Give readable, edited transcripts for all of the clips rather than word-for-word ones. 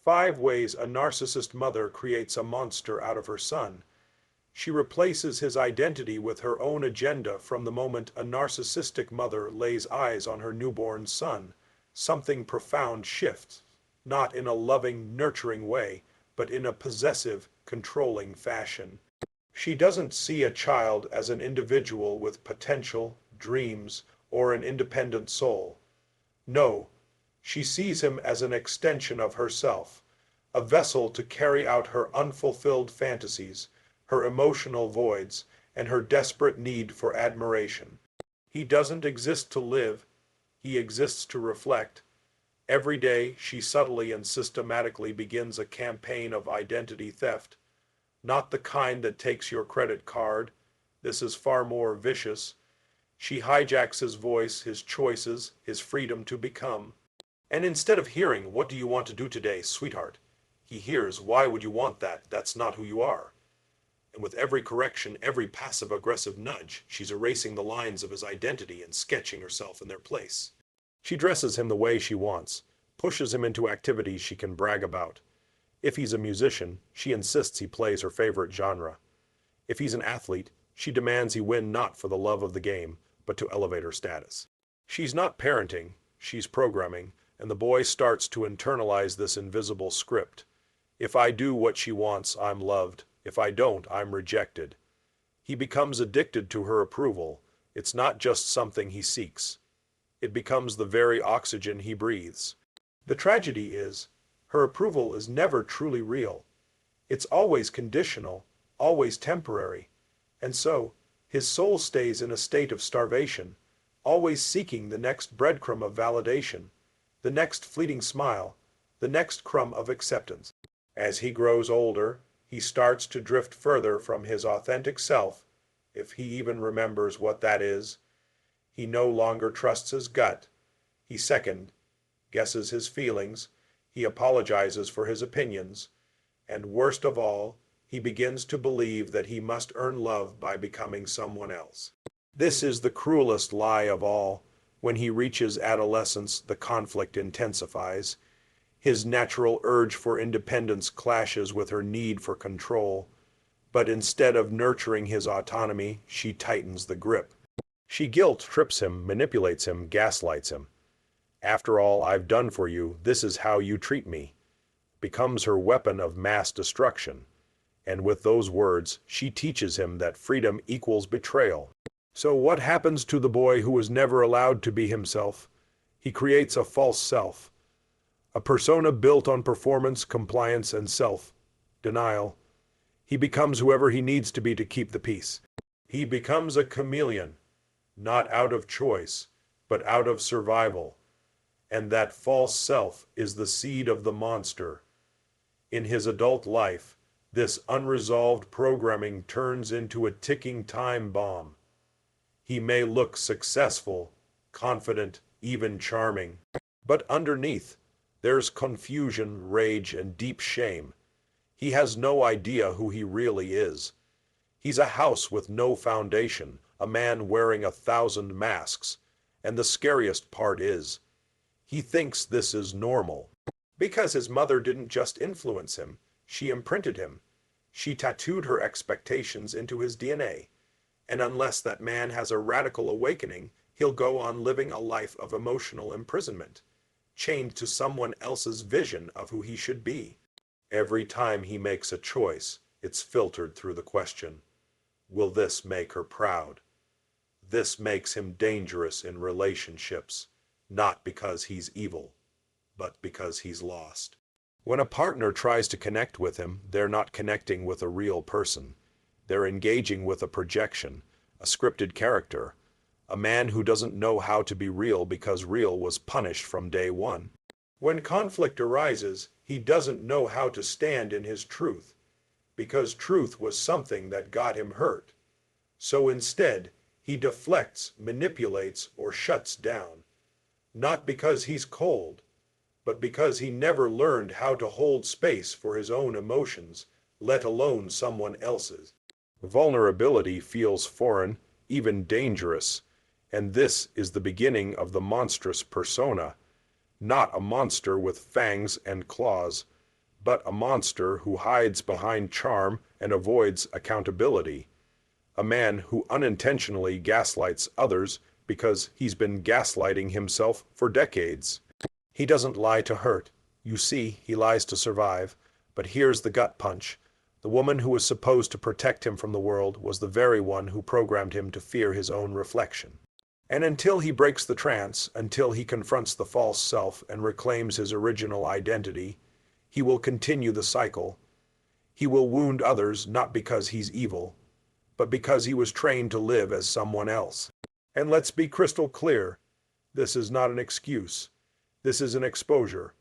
5 ways a narcissist mother creates a monster out of her son. She replaces his identity with her own agenda from the moment a narcissistic mother lays eyes on her newborn son. Something profound shifts, not in a loving, nurturing way, but in a possessive, controlling fashion. She doesn't see a child as an individual with potential, dreams, or an independent soul. No, she sees him as an extension of herself, a vessel to carry out her unfulfilled fantasies, her emotional voids, and her desperate need for admiration. He doesn't exist to live, he exists to reflect. Every day, she subtly and systematically begins a campaign of identity theft. Not the kind that takes your credit card. This is far more vicious. She hijacks his voice, his choices, his freedom to become. And instead of hearing, "What do you want to do today, sweetheart?" he hears, "Why would you want that? That's not who you are." And with every correction, every passive-aggressive nudge, she's erasing the lines of his identity and sketching herself in their place. She dresses him the way she wants, pushes him into activities she can brag about. If he's a musician, she insists he plays her favorite genre. If he's an athlete, she demands he win not for the love of the game, but to elevate her status. She's not parenting, she's programming, and the boy starts to internalize this invisible script. If I do what she wants, I'm loved. If I don't, I'm rejected. He becomes addicted to her approval. It's not just something he seeks. It becomes the very oxygen he breathes. The tragedy is, her approval is never truly real. It's always conditional, always temporary. And so, his soul stays in a state of starvation, always seeking the next breadcrumb of validation, the next fleeting smile, the next crumb of acceptance. As he grows older, he starts to drift further from his authentic self, if he even remembers what that is. He no longer trusts his gut. He second guesses his feelings. He apologizes for his opinions. And worst of all, he begins to believe that he must earn love by becoming someone else. This is the cruelest lie of all. When he reaches adolescence, the conflict intensifies. His natural urge for independence clashes with her need for control. But instead of nurturing his autonomy, she tightens the grip. She guilt trips him, manipulates him, gaslights him. "After all I've done for you, this is how you treat me," becomes her weapon of mass destruction. And with those words, she teaches him that freedom equals betrayal. So what happens to the boy who was never allowed to be himself? He creates a false self. A persona built on performance, compliance, and self-denial. He becomes whoever he needs to be to keep the peace. He becomes a chameleon, not out of choice, but out of survival. And that false self is the seed of the monster. In his adult life, this unresolved programming turns into a ticking time bomb. He may look successful, confident, even charming, but underneath, there's confusion, rage, and deep shame. He has no idea who he really is. He's a house with no foundation, a man wearing 1,000 masks, and the scariest part is, he thinks this is normal. Because his mother didn't just influence him, she imprinted him. She tattooed her expectations into his DNA. And unless that man has a radical awakening, he'll go on living a life of emotional imprisonment, chained to someone else's vision of who he should be. Every time he makes a choice, it's filtered through the question, will this make her proud? This makes him dangerous in relationships, not because he's evil, but because he's lost. When a partner tries to connect with him, they're not connecting with a real person. They're engaging with a projection, a scripted character, a man who doesn't know how to be real because real was punished from day one. When conflict arises, he doesn't know how to stand in his truth, because truth was something that got him hurt. So instead, he deflects, manipulates, or shuts down. Not because he's cold, but because he never learned how to hold space for his own emotions, let alone someone else's. Vulnerability feels foreign, even dangerous, and this is the beginning of the monstrous persona, not a monster with fangs and claws, but a monster who hides behind charm and avoids accountability. A man who unintentionally gaslights others because he's been gaslighting himself for decades. He doesn't lie to hurt. You see, he lies to survive. But here's the gut punch. The woman who was supposed to protect him from the world was the very one who programmed him to fear his own reflection. And until he breaks the trance, until he confronts the false self and reclaims his original identity, he will continue the cycle. He will wound others not because he's evil, but because he was trained to live as someone else. And let's be crystal clear, this is not an excuse. This is an exposure.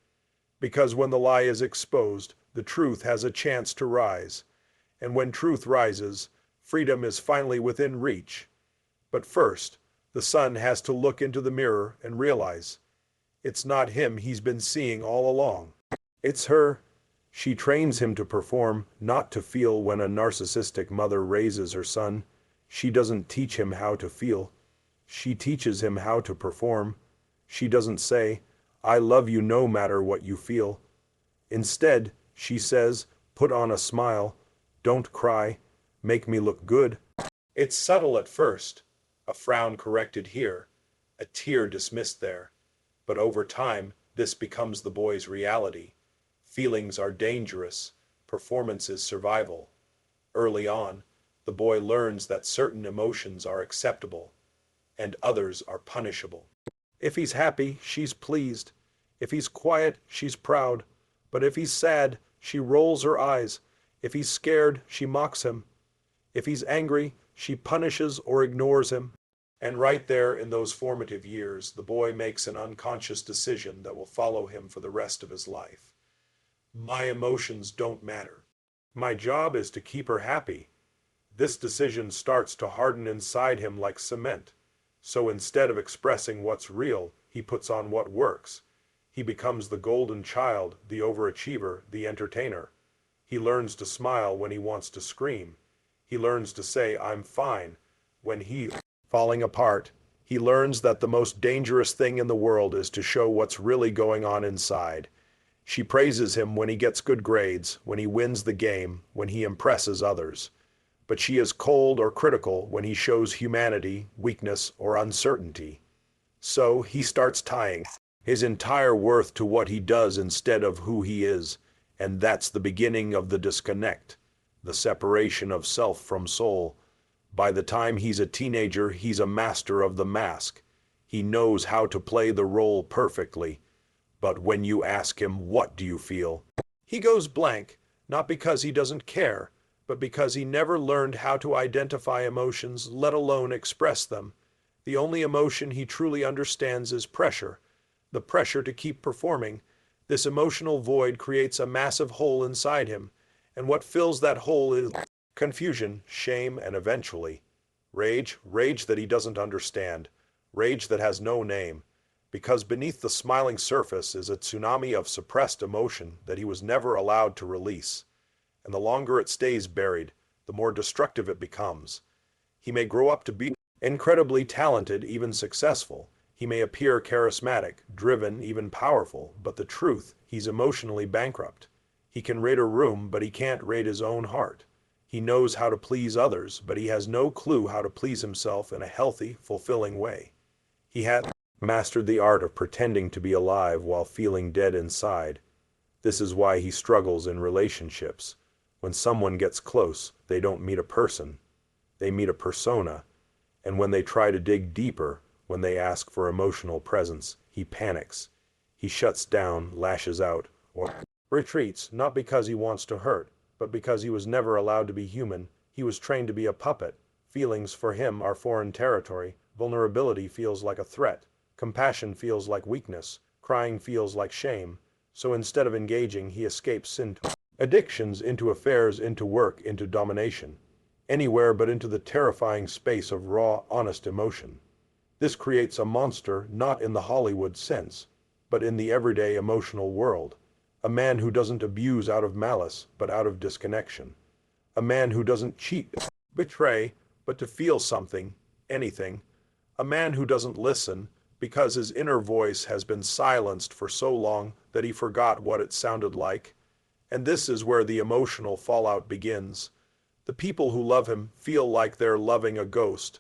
Because when the lie is exposed, the truth has a chance to rise. And when truth rises, freedom is finally within reach. But first, the son has to look into the mirror and realize it's not him he's been seeing all along. It's her. She trains him to perform, not to feel. When a narcissistic mother raises her son, she doesn't teach him how to feel. She teaches him how to perform. She doesn't say, "I love you no matter what you feel." Instead, she says, "Put on a smile, don't cry, make me look good." It's subtle at first, a frown corrected here, a tear dismissed there. But over time, this becomes the boy's reality. Feelings are dangerous, performance is survival. Early on, the boy learns that certain emotions are acceptable, and others are punishable. If he's happy, she's pleased. If he's quiet, she's proud. But if he's sad, she rolls her eyes. If he's scared, she mocks him. If he's angry, she punishes or ignores him. And right there in those formative years, the boy makes an unconscious decision that will follow him for the rest of his life. My emotions don't matter. My job is to keep her happy. This decision starts to harden inside him like cement. So instead of expressing what's real, he puts on what works. He becomes the golden child, the overachiever, the entertainer. He learns to smile when he wants to scream. He learns to say, "I'm fine," when he's falling apart. He learns that the most dangerous thing in the world is to show what's really going on inside. She praises him when he gets good grades, when he wins the game, when he impresses others. But she is cold or critical when he shows humanity, weakness, or uncertainty. So he starts tying his entire worth to what he does instead of who he is, and that's the beginning of the disconnect, the separation of self from soul. By the time he's a teenager, he's a master of the mask. He knows how to play the role perfectly. But when you ask him, "What do you feel?" he goes blank, not because he doesn't care, but because he never learned how to identify emotions, let alone express them. The only emotion he truly understands is pressure, the pressure to keep performing. This emotional void creates a massive hole inside him, and what fills that hole is confusion, shame, and eventually rage, rage that he doesn't understand, rage that has no name, because beneath the smiling surface is a tsunami of suppressed emotion that he was never allowed to release. And the longer it stays buried, the more destructive it becomes. He may grow up to be incredibly talented, even successful. He may appear charismatic, driven, even powerful, but the truth, he's emotionally bankrupt. He can raid a room, but he can't raid his own heart. He knows how to please others, but he has no clue how to please himself in a healthy, fulfilling way. He has mastered the art of pretending to be alive while feeling dead inside. This is why he struggles in relationships. When someone gets close, they don't meet a person. They meet a persona. And when they try to dig deeper, when they ask for emotional presence, he panics. He shuts down, lashes out, or retreats, not because he wants to hurt, but because he was never allowed to be human. He was trained to be a puppet. Feelings for him are foreign territory. Vulnerability feels like a threat. Compassion feels like weakness. Crying feels like shame. So instead of engaging, he escapes into addictions, into affairs, into work, into domination. Anywhere but into the terrifying space of raw, honest emotion. This creates a monster not in the Hollywood sense, but in the everyday emotional world. A man who doesn't abuse out of malice, but out of disconnection. A man who doesn't cheat, betray, but to feel something, anything. A man who doesn't listen because his inner voice has been silenced for so long that he forgot what it sounded like. And this is where the emotional fallout begins. The people who love him feel like they're loving a ghost.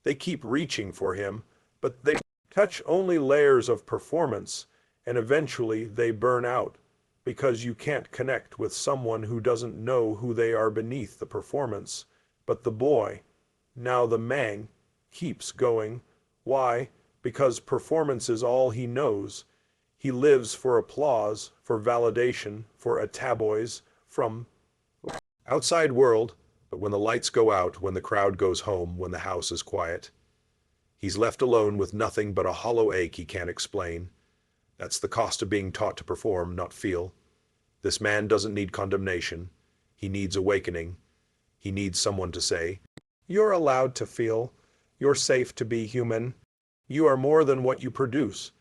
They keep reaching for him, but they touch only layers of performance, and eventually they burn out, because you can't connect with someone who doesn't know who they are beneath the performance. But the boy, now the Mang, keeps going. Why? Because performance is all he knows. He lives for applause, for validation, for attaboys from outside world. But when the lights go out, when the crowd goes home, when the house is quiet, he's left alone with nothing but a hollow ache he can't explain. That's the cost of being taught to perform, not feel. This man doesn't need condemnation. He needs awakening. He needs someone to say, "You're allowed to feel. You're safe to be human. You are more than what you produce."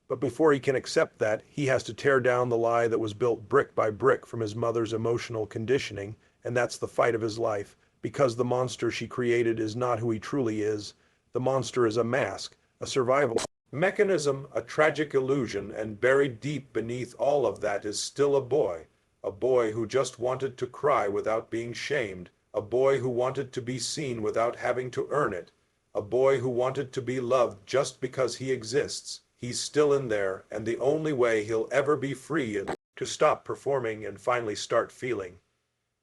But before he can accept that, he has to tear down the lie that was built brick by brick from his mother's emotional conditioning, and that's the fight of his life, because the monster she created is not who he truly is. The monster is a mask, a survival mechanism, a tragic illusion, and buried deep beneath all of that is still a boy who just wanted to cry without being shamed, a boy who wanted to be seen without having to earn it, a boy who wanted to be loved just because he exists. He's still in there, and the only way he'll ever be free is to stop performing and finally start feeling.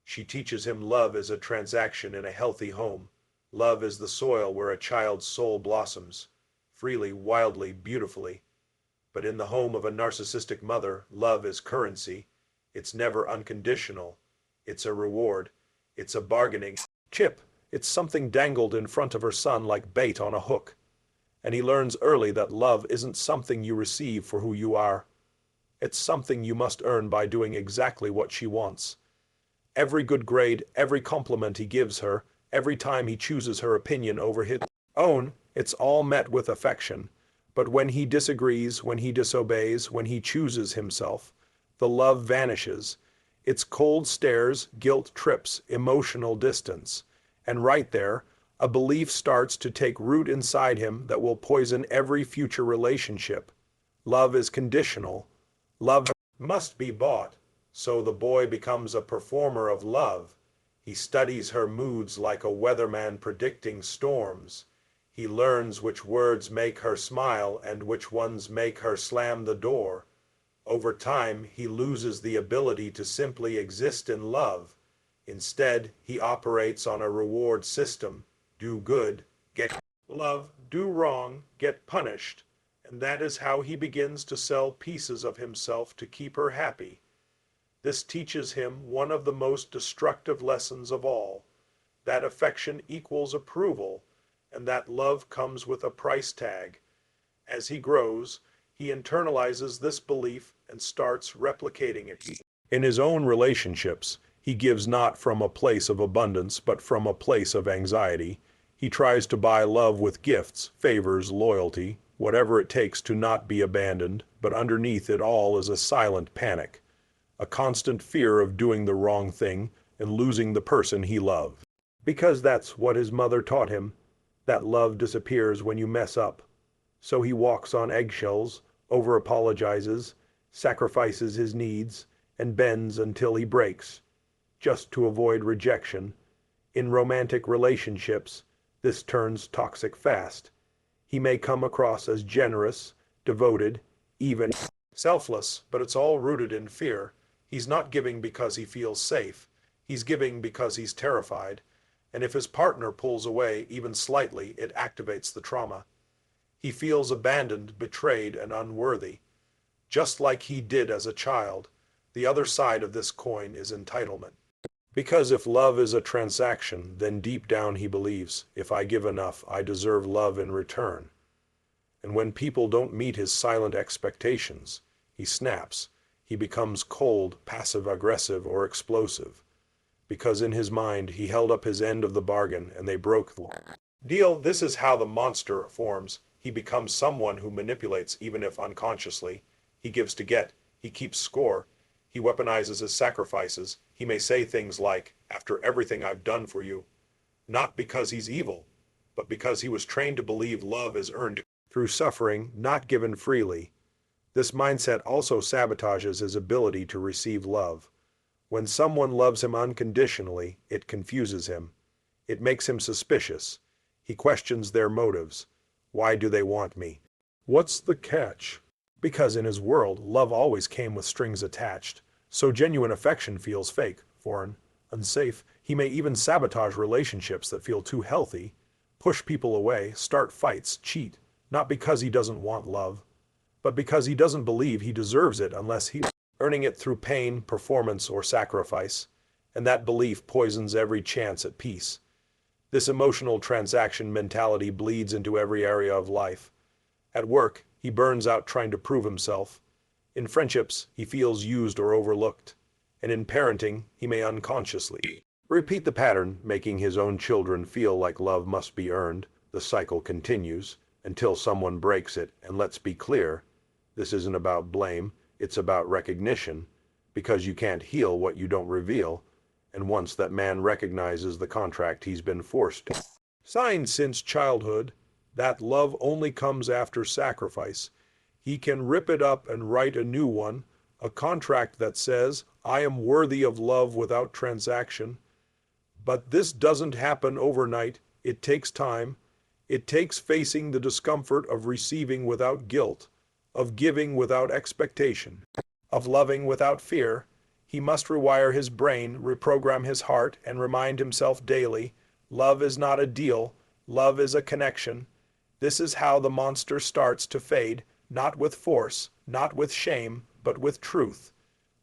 She teaches him love is a transaction in a healthy home. Love is the soil where a child's soul blossoms, freely, wildly, beautifully. But in the home of a narcissistic mother, love is currency. It's never unconditional. It's a reward. It's a bargaining chip. It's something dangled in front of her son like bait on a hook. And he learns early that love isn't something you receive for who you are. It's something you must earn by doing exactly what she wants. Every good grade, every compliment he gives her, every time he chooses her opinion over his own, it's all met with affection. But when he disagrees, when he disobeys, when he chooses himself, the love vanishes. It's cold stares, guilt trips, emotional distance. And right there, a belief starts to take root inside him that will poison every future relationship. Love is conditional. Love must be bought. So the boy becomes a performer of love. He studies her moods like a weatherman predicting storms. He learns which words make her smile and which ones make her slam the door. Over time, he loses the ability to simply exist in love. Instead, he operates on a reward system. Do good, get love, do wrong, get punished. And that is how he begins to sell pieces of himself to keep her happy. This teaches him one of the most destructive lessons of all, that affection equals approval, and that love comes with a price tag. As he grows, he internalizes this belief and starts replicating it. In his own relationships, he gives not from a place of abundance, but from a place of anxiety. He tries to buy love with gifts, favors, loyalty, whatever it takes to not be abandoned, but underneath it all is a silent panic, a constant fear of doing the wrong thing and losing the person he loved. Because that's what his mother taught him, that love disappears when you mess up. So he walks on eggshells, over-apologizes, sacrifices his needs, and bends until he breaks, just to avoid rejection. In romantic relationships, this turns toxic fast. He may come across as generous, devoted, even selfless, but it's all rooted in fear. He's not giving because he feels safe. He's giving because he's terrified. And if his partner pulls away even slightly, it activates the trauma. He feels abandoned, betrayed, and unworthy. Just like he did as a child, the other side of this coin is entitlement. Because if love is a transaction, then deep down he believes, if I give enough, I deserve love in return. And when people don't meet his silent expectations, he snaps. He becomes cold, passive-aggressive, or explosive. Because in his mind, he held up his end of the bargain and they broke the deal. This is how the monster forms. He becomes someone who manipulates, even if unconsciously. He gives to get. He keeps score. He weaponizes his sacrifices. He may say things like, after everything I've done for you. Not because he's evil, but because he was trained to believe love is earned through suffering, not given freely. This mindset also sabotages his ability to receive love. When someone loves him unconditionally, it confuses him. It makes him suspicious. He questions their motives. Why do they want me? What's the catch? Because in his world, love always came with strings attached. So genuine affection feels fake, foreign, unsafe. He may even sabotage relationships that feel too healthy, push people away, start fights, cheat, not because he doesn't want love, but because he doesn't believe he deserves it unless he's earning it through pain, performance, or sacrifice. And that belief poisons every chance at peace. This emotional transaction mentality bleeds into every area of life. At work, he burns out trying to prove himself. In friendships, he feels used or overlooked. And in parenting, he may unconsciously repeat the pattern, making his own children feel like love must be earned. The cycle continues until someone breaks it. And let's be clear, this isn't about blame, it's about recognition, because you can't heal what you don't reveal. And once that man recognizes the contract he's been forced to sign since childhood, that love only comes after sacrifice. He can rip it up and write a new one, a contract that says, I am worthy of love without transaction. But this doesn't happen overnight. It takes time. It takes facing the discomfort of receiving without guilt, of giving without expectation, of loving without fear. He must rewire his brain, reprogram his heart, and remind himself daily, love is not a deal, love is a connection. This is how the monster starts to fade, not with force, not with shame, but with truth,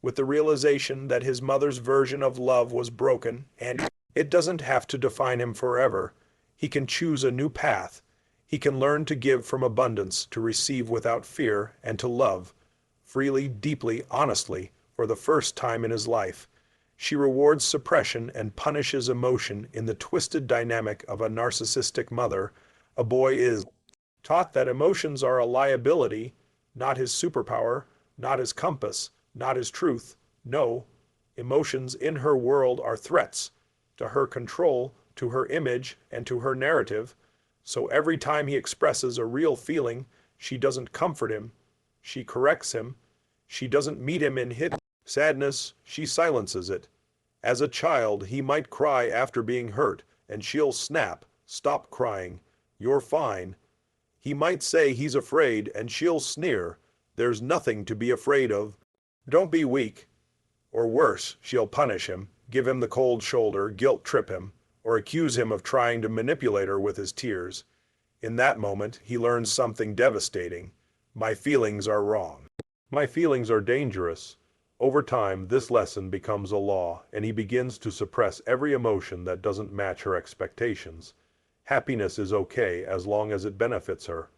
with the realization that his mother's version of love was broken, and it doesn't have to define him forever. He can choose a new path. He can learn to give from abundance, to receive without fear, and to love, freely, deeply, honestly, for the first time in his life. She rewards suppression and punishes emotion in the twisted dynamic of a narcissistic mother. A boy is taught that emotions are a liability, not his superpower, not his compass, not his truth. No, emotions in her world are threats to her control, to her image, and to her narrative. So every time he expresses a real feeling, she doesn't comfort him. She corrects him. She doesn't meet him in his sadness. She silences it. As a child, he might cry after being hurt, and she'll snap, stop crying, you're fine. He might say he's afraid, and she'll sneer, there's nothing to be afraid of. Don't be weak. Or worse, she'll punish him, give him the cold shoulder, guilt trip him, or accuse him of trying to manipulate her with his tears. In that moment, he learns something devastating. My feelings are wrong. My feelings are dangerous. Over time, this lesson becomes a law, and he begins to suppress every emotion that doesn't match her expectations. Happiness is okay as long as it benefits her.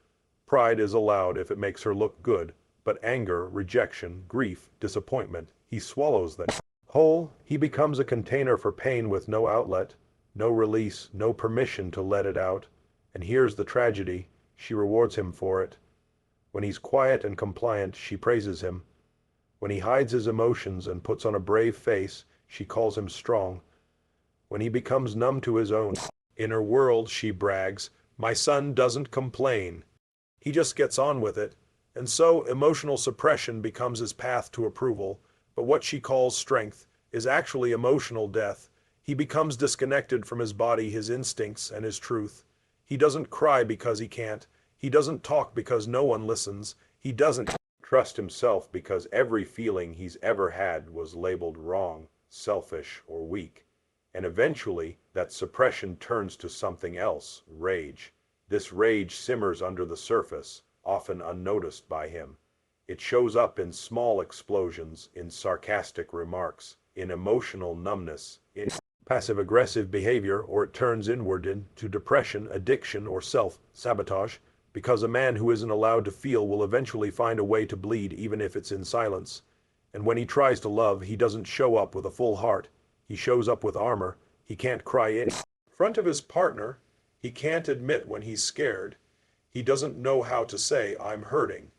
Pride is allowed if it makes her look good, but anger, rejection, grief, disappointment, he swallows them whole. He becomes a container for pain with no outlet, no release, no permission to let it out. And here's the tragedy, she rewards him for it. When he's quiet and compliant, she praises him. When he hides his emotions and puts on a brave face, she calls him strong. When he becomes numb to his own inner world, she brags, my son doesn't complain. He just gets on with it. And so emotional suppression becomes his path to approval. But what she calls strength is actually emotional death. He becomes disconnected from his body, his instincts, and his truth. He doesn't cry because he can't. He doesn't talk because no one listens. He doesn't trust himself because every feeling he's ever had was labeled wrong, selfish, or weak. And eventually, that suppression turns to something else, rage. This rage simmers under the surface, often unnoticed by him. It shows up in small explosions, in sarcastic remarks, in emotional numbness, in passive-aggressive behavior, or it turns inward into depression, addiction, or self-sabotage, because a man who isn't allowed to feel will eventually find a way to bleed even if it's in silence. And when he tries to love, he doesn't show up with a full heart. He shows up with armor. He can't cry in front of his partner. He can't admit when he's scared. He doesn't know how to say, I'm hurting,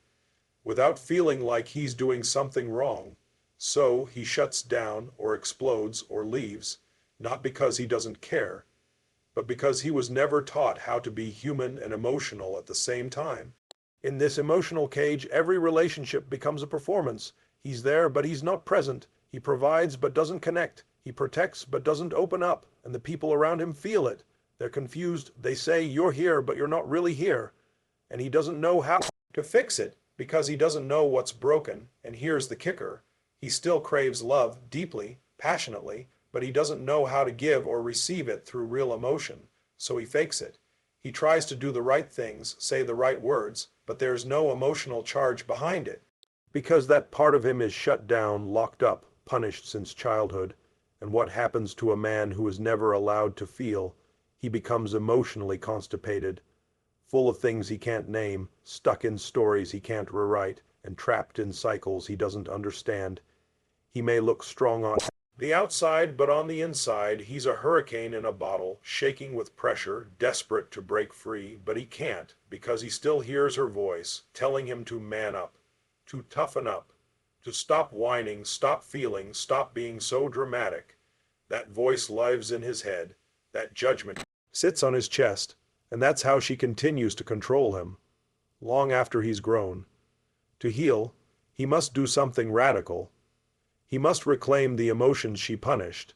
without feeling like he's doing something wrong. So he shuts down or explodes or leaves, not because he doesn't care, but because he was never taught how to be human and emotional at the same time. In this emotional cage, every relationship becomes a performance. He's there, but he's not present. He provides but doesn't connect. He protects but doesn't open up, and the people around him feel it. They're confused. They say, "You're here, but you're not really here." And he doesn't know how to fix it because he doesn't know what's broken. And here's the kicker. He still craves love deeply, passionately, but he doesn't know how to give or receive it through real emotion. So he fakes it. He tries to do the right things, say the right words, but there's no emotional charge behind it. Because that part of him is shut down, locked up, punished since childhood. And what happens to a man who is never allowed to feel? He becomes emotionally constipated, full of things he can't name, stuck in stories he can't rewrite, and trapped in cycles he doesn't understand. He may look strong on the outside, but on the inside, he's a hurricane in a bottle, shaking with pressure, desperate to break free, but he can't, because he still hears her voice, telling him to man up, to toughen up, to stop whining, stop feeling, stop being so dramatic. That voice lives in his head, that judgment sits on his chest, and that's how she continues to control him, long after he's grown. To heal, he must do something radical. He must reclaim the emotions she punished.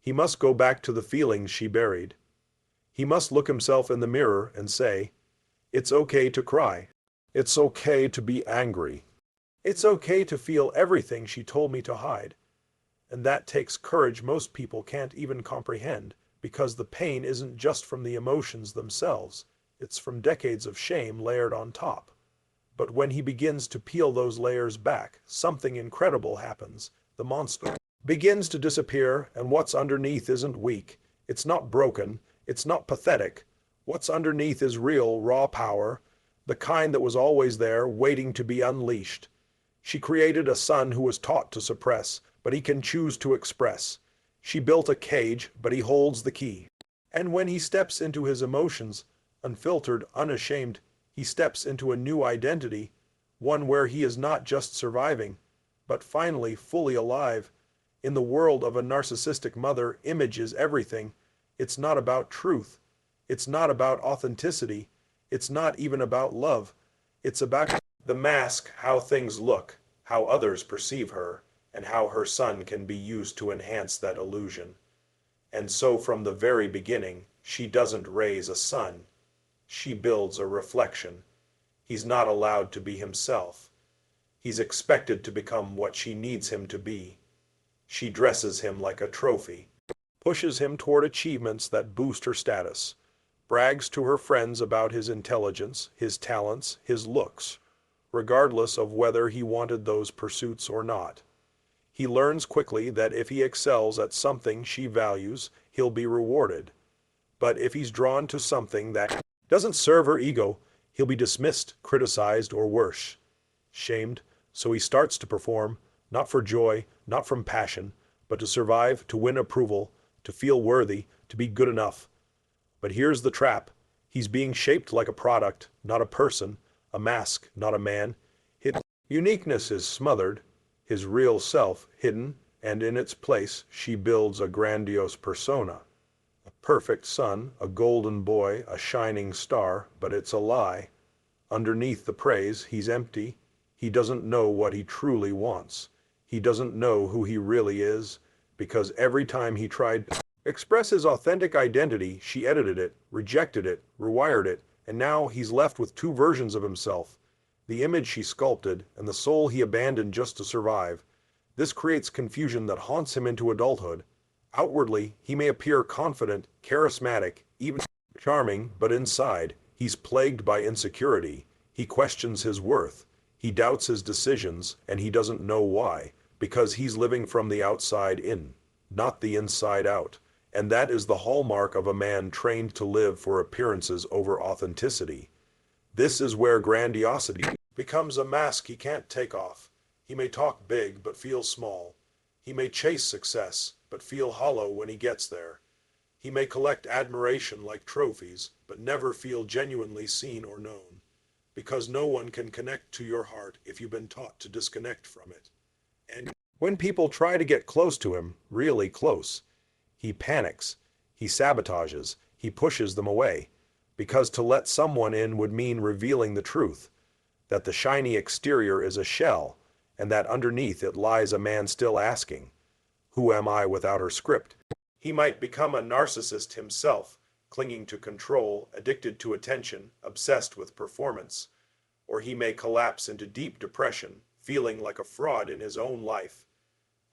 He must go back to the feelings she buried. He must look himself in the mirror and say, "It's okay to cry. It's okay to be angry. It's okay to feel everything she told me to hide." And that takes courage most people can't even comprehend, because the pain isn't just from the emotions themselves, it's from decades of shame layered on top. But when he begins to peel those layers back, something incredible happens. The monster begins to disappear, and what's underneath isn't weak. It's not broken. It's not pathetic. What's underneath is real, raw power, the kind that was always there, waiting to be unleashed. She created a son who was taught to suppress, but he can choose to express. She built a cage, but he holds the key. And when he steps into his emotions, unfiltered, unashamed, he steps into a new identity, one where he is not just surviving, but finally fully alive. In the world of a narcissistic mother, image is everything. It's not about truth. It's not about authenticity. It's not even about love. It's about the mask, how things look, how others perceive her, and how her son can be used to enhance that illusion. And so from the very beginning, she doesn't raise a son. She builds a reflection. He's not allowed to be himself. He's expected to become what she needs him to be. She dresses him like a trophy, pushes him toward achievements that boost her status, brags to her friends about his intelligence, his talents, his looks, regardless of whether he wanted those pursuits or not. He learns quickly that if he excels at something she values, he'll be rewarded. But if he's drawn to something that doesn't serve her ego, he'll be dismissed, criticized, or worse, shamed. So he starts to perform, not for joy, not from passion, but to survive, to win approval, to feel worthy, to be good enough. But here's the trap. He's being shaped like a product, not a person, a mask, not a man. His uniqueness is smothered, his real self hidden, and in its place she builds a grandiose persona. A perfect son, a golden boy, a shining star, but it's a lie. Underneath the praise, he's empty. He doesn't know what he truly wants. He doesn't know who he really is, because every time he tried to express his authentic identity, she edited it, rejected it, rewired it, and now he's left with two versions of himself. The image she sculpted, and the soul he abandoned just to survive. This creates confusion that haunts him into adulthood. Outwardly, he may appear confident, charismatic, even charming, but inside, he's plagued by insecurity. He questions his worth. He doubts his decisions, and he doesn't know why, because he's living from the outside in, not the inside out. And that is the hallmark of a man trained to live for appearances over authenticity. This is where grandiosity becomes a mask he can't take off. He may talk big, but feel small. He may chase success, but feel hollow when he gets there. He may collect admiration like trophies, but never feel genuinely seen or known. Because no one can connect to your heart if you've been taught to disconnect from it. And when people try to get close to him, really close, he panics, he sabotages, he pushes them away. Because to let someone in would mean revealing the truth, that the shiny exterior is a shell, and that underneath it lies a man still asking, "Who am I without her script?" He might become a narcissist himself, clinging to control, addicted to attention, obsessed with performance. Or he may collapse into deep depression, feeling like a fraud in his own life.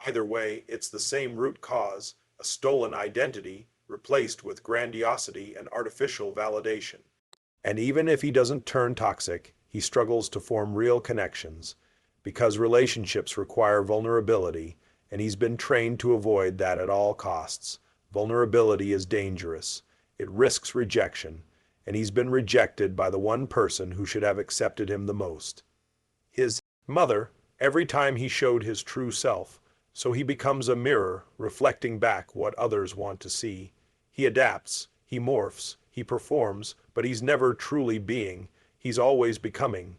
Either way, it's the same root cause, a stolen identity replaced with grandiosity and artificial validation. And even if he doesn't turn toxic, he struggles to form real connections, because relationships require vulnerability, and he's been trained to avoid that at all costs. Vulnerability is dangerous. It risks rejection, and he's been rejected by the one person who should have accepted him the most. His mother, every time he showed his true self, so he becomes a mirror, reflecting back what others want to see. He adapts, he morphs, he performs, but he's never truly being. He's always becoming.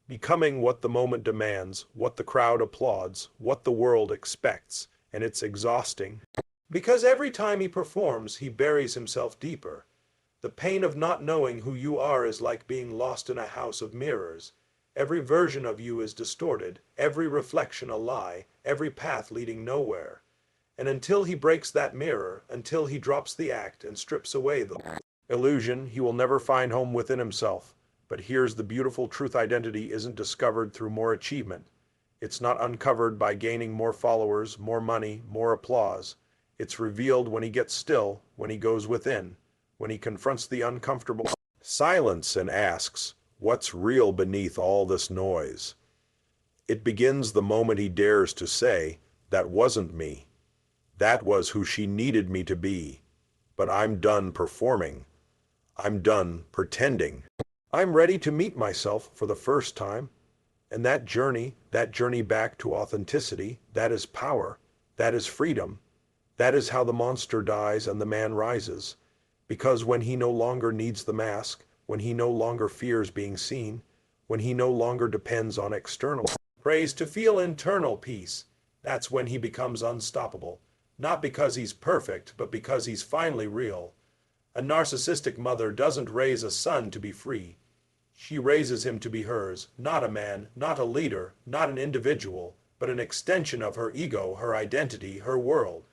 Becoming what the moment demands, what the crowd applauds, what the world expects, and it's exhausting. Because every time he performs, he buries himself deeper. The pain of not knowing who you are is like being lost in a house of mirrors. Every version of you is distorted, every reflection a lie, every path leading nowhere. And until he breaks that mirror, until he drops the act and strips away the illusion, he will never find home within himself. But here's the beautiful truth: identity isn't discovered through more achievement. It's not uncovered by gaining more followers, more money, more applause. It's revealed when he gets still, when he goes within, when he confronts the uncomfortable silence and asks, "What's real beneath all this noise?" It begins the moment he dares to say, "That wasn't me. That was who she needed me to be. But I'm done performing. I'm done pretending. I'm ready to meet myself for the first time." And that journey back to authenticity, that is power, that is freedom. That is how the monster dies and the man rises. Because when he no longer needs the mask, when he no longer fears being seen, when he no longer depends on external praise to feel internal peace, that's when he becomes unstoppable. Not because he's perfect, but because he's finally real. A narcissistic mother doesn't raise a son to be free. She raises him to be hers, not a man, not a leader, not an individual, but an extension of her ego, her identity, her world.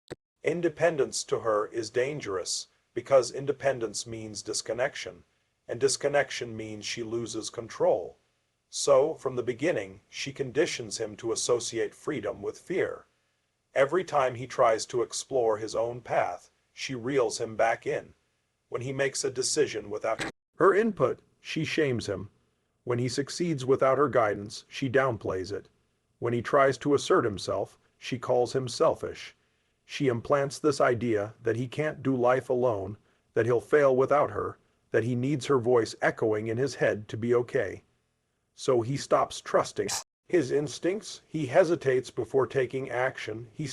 Independence to her is dangerous, because independence means disconnection, and disconnection means she loses control. So, from the beginning, she conditions him to associate freedom with fear. Every time he tries to explore his own path, she reels him back in. When he makes a decision without her input, she shames him. When he succeeds without her guidance, she downplays it. When he tries to assert himself, she calls him selfish. She implants this idea that he can't do life alone, that he'll fail without her, that he needs her voice echoing in his head to be okay. So he stops trusting his instincts, he hesitates before taking action, he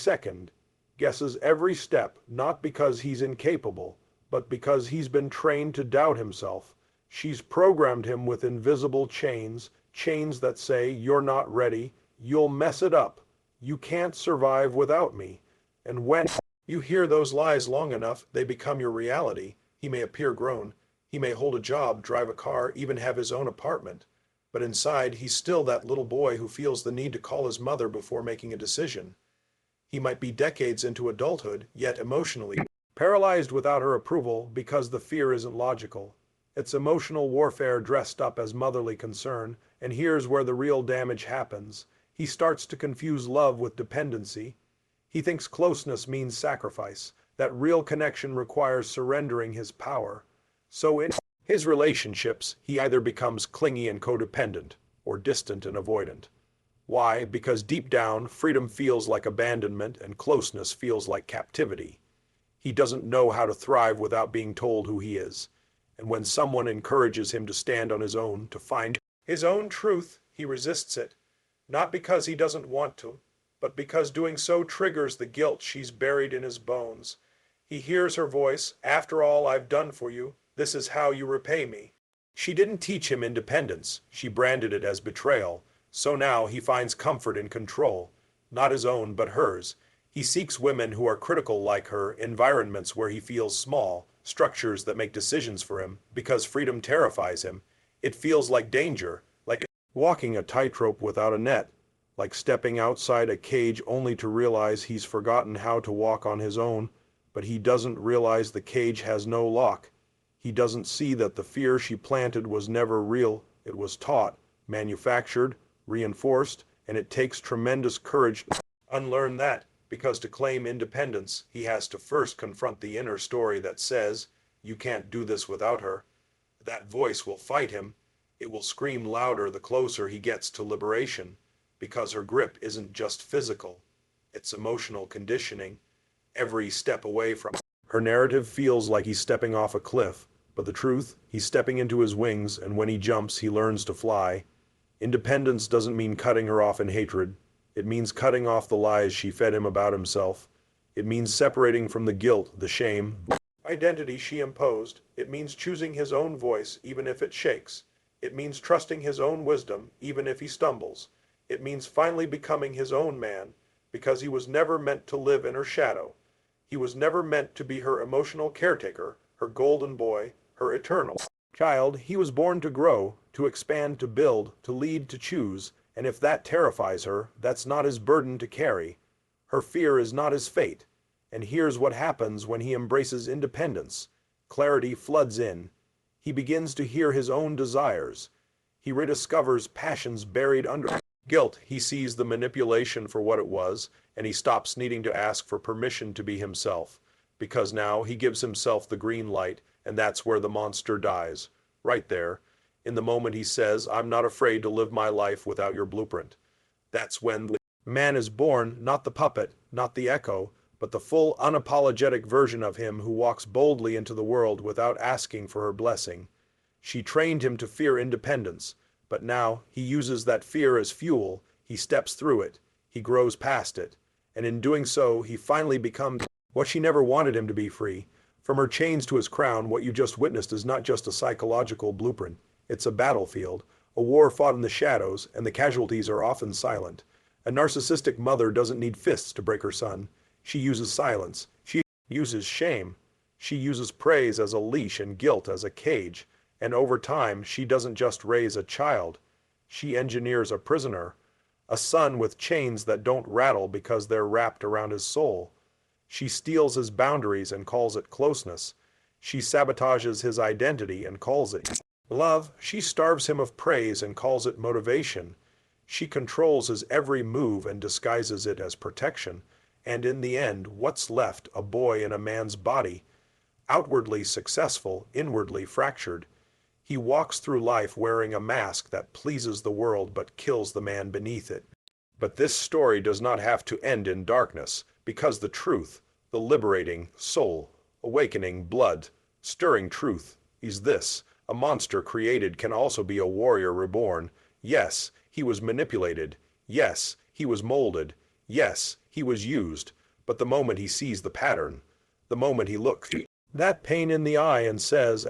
guesses every step, not because he's incapable, but because he's been trained to doubt himself. She's programmed him with invisible chains, chains that say, "You're not ready, you'll mess it up, you can't survive without me." And when you hear those lies long enough, they become your reality. He may appear grown, he may hold a job, drive a car, even have his own apartment. But inside, he's still that little boy who feels the need to call his mother before making a decision. He might be decades into adulthood, yet emotionally paralyzed without her approval because the fear isn't logical. It's emotional warfare dressed up as motherly concern, and here's where the real damage happens. He starts to confuse love with dependency. He thinks closeness means sacrifice, that real connection requires surrendering his power. So in his relationships, he either becomes clingy and codependent, or distant and avoidant. Why? Because deep down, freedom feels like abandonment and closeness feels like captivity. He doesn't know how to thrive without being told who he is. And when someone encourages him to stand on his own, to find his own truth, he resists it. Not because he doesn't want to, but because doing so triggers the guilt she's buried in his bones. He hears her voice, "After all I've done for you, this is how you repay me." She didn't teach him independence, she branded it as betrayal. So now he finds comfort in control, not his own but hers. He seeks women who are critical like her, environments where he feels small, structures that make decisions for him, because freedom terrifies him. It feels like danger, like walking a tightrope without a net, like stepping outside a cage only to realize he's forgotten how to walk on his own, but he doesn't realize the cage has no lock. He doesn't see that the fear she planted was never real. It was taught, manufactured, reinforced, and it takes tremendous courage to unlearn that, because to claim independence, he has to first confront the inner story that says, "You can't do this without her." That voice will fight him. It will scream louder the closer he gets to liberation, because her grip isn't just physical, it's emotional conditioning. Every step away from her narrative feels like he's stepping off a cliff, but the truth, he's stepping into his wings, and when he jumps, he learns to fly. Independence doesn't mean cutting her off in hatred. It means cutting off the lies she fed him about himself. It means separating from the guilt, the shame, identity she imposed. It means choosing his own voice, even if it shakes. It means trusting his own wisdom, even if he stumbles. It means finally becoming his own man, because he was never meant to live in her shadow. He was never meant to be her emotional caretaker, her golden boy, her eternal child. He was born to grow, to expand, to build, to lead, to choose, and if that terrifies her, that's not his burden to carry. Her fear is not his fate. And here's what happens when he embraces independence. Clarity floods in. He begins to hear his own desires. He rediscovers passions buried under guilt. He sees the manipulation for what it was, and he stops needing to ask for permission to be himself, because now he gives himself the green light, and that's where the monster dies. Right there, in the moment he says, "I'm not afraid to live my life without your blueprint." That's when the man is born, not the puppet, not the echo, but the full, unapologetic version of him who walks boldly into the world without asking for her blessing. She trained him to fear independence, but now he uses that fear as fuel. He steps through it. He grows past it. And in doing so, he finally becomes what she never wanted him to be: free. From her chains to his crown, what you just witnessed is not just a psychological blueprint. It's a battlefield, a war fought in the shadows, and the casualties are often silent. A narcissistic mother doesn't need fists to break her son. She uses silence. She uses shame. She uses praise as a leash and guilt as a cage. And over time, she doesn't just raise a child. She engineers a prisoner, a son with chains that don't rattle because they're wrapped around his soul. She steals his boundaries and calls it closeness. She sabotages his identity and calls it love. She starves him of praise and calls it motivation. She controls his every move and disguises it as protection. And in the end, what's left? A boy in a man's body, outwardly successful, inwardly fractured. He walks through life wearing a mask that pleases the world but kills the man beneath it. But this story does not have to end in darkness, because the truth, the liberating, soul, awakening, blood, stirring truth, is this: a monster created can also be a warrior reborn. Yes, he was manipulated. Yes, he was molded. Yes, he was used. But the moment he sees the pattern, the moment he looks that pain in the eye and says,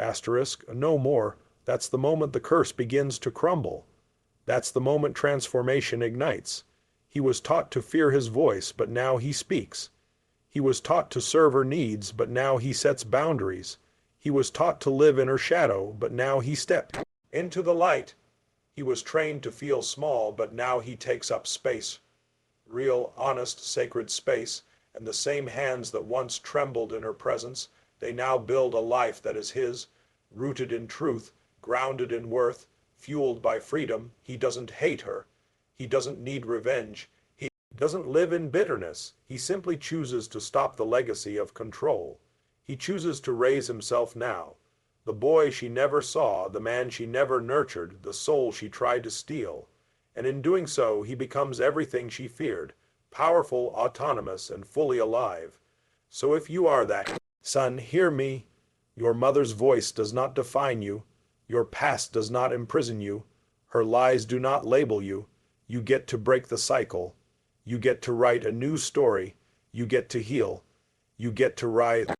no more, that's the moment the curse begins to crumble. That's the moment transformation ignites. He was taught to fear his voice, but now he speaks. He was taught to serve her needs, but now he sets boundaries. He was taught to live in her shadow, but now he steps into the light. He was trained to feel small, but now he takes up space. Real, honest, sacred space, and the same hands that once trembled in her presence, they now build a life that is his, rooted in truth, grounded in worth, fueled by freedom. He doesn't hate her. He doesn't need revenge. He doesn't live in bitterness. He simply chooses to stop the legacy of control. He chooses to raise himself now. The boy she never saw, the man she never nurtured, the soul she tried to steal. And in doing so, he becomes everything she feared: powerful, autonomous, and fully alive. So if you are that son, hear me. Your mother's voice does not define you. Your past does not imprison you. Her lies do not label you. You get to break the cycle. You get to write a new story. You get to heal. You get to rise